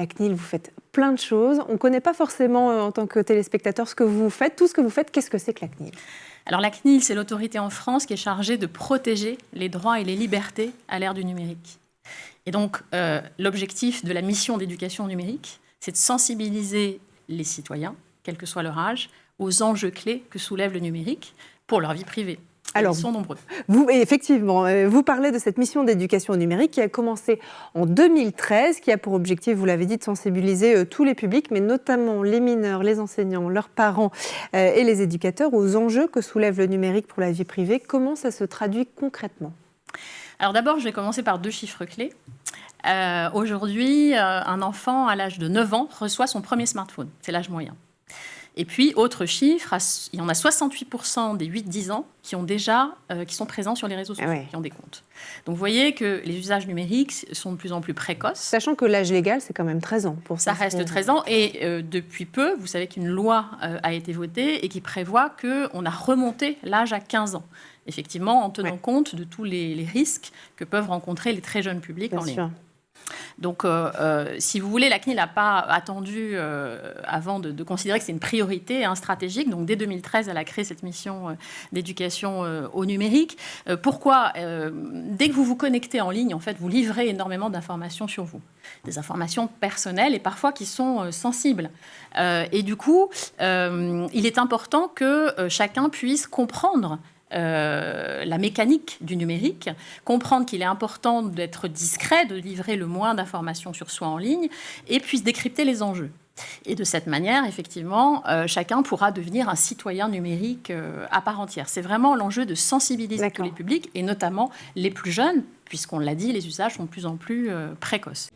La CNIL, vous faites plein de choses. On ne connaît pas forcément en tant que téléspectateur ce que vous faites. Tout ce que vous faites, qu'est-ce que c'est que la CNIL ? Alors la CNIL, c'est l'autorité en France qui est chargée de protéger les droits et les libertés à l'ère du numérique. Et donc, l'objectif de la mission d'éducation numérique, c'est de sensibiliser les citoyens, quel que soit leur âge, aux enjeux clés que soulève le numérique pour leur vie privée. Alors, ils sont nombreux. Effectivement, vous parlez de cette mission d'éducation numérique qui a commencé en 2013, qui a pour objectif, vous l'avez dit, de sensibiliser tous les publics, mais notamment les mineurs, les enseignants, leurs parents et les éducateurs aux enjeux que soulève le numérique pour la vie privée. Comment ça se traduit concrètement ? Alors d'abord, je vais commencer par 2 chiffres clés. Aujourd'hui, un enfant à l'âge de 9 ans reçoit son premier smartphone. C'est l'âge moyen. Et puis, autre chiffre, il y en a 68% des 8-10 ans qui sont présents sur les réseaux sociaux, qui ont des comptes. Donc, vous voyez que les usages numériques sont de plus en plus précoces. Sachant que l'âge légal, c'est quand même 13 ans. Ça reste 13 ans. Et depuis peu, vous savez qu'une loi a été votée et qui prévoit qu'on a remonté l'âge à 15 ans. Effectivement, en tenant compte de tous les risques que peuvent rencontrer les très jeunes publics en ligne. Donc, si vous voulez, la CNIL n'a pas attendu avant de considérer que c'est une priorité stratégique. Donc, dès 2013, elle a créé cette mission d'éducation au numérique. Pourquoi ? Dès que vous vous connectez en ligne, en fait, vous livrez énormément d'informations sur vous. Des informations personnelles et parfois qui sont sensibles. Et du coup, il est important que chacun puisse comprendre la mécanique du numérique, comprendre qu'il est important d'être discret, de livrer le moins d'informations sur soi en ligne, et puis décrypter les enjeux. Et de cette manière, effectivement, chacun pourra devenir un citoyen numérique à part entière. C'est vraiment l'enjeu de sensibiliser tous les publics, et notamment les plus jeunes, puisqu'on l'a dit, les usages sont de plus en plus précoces.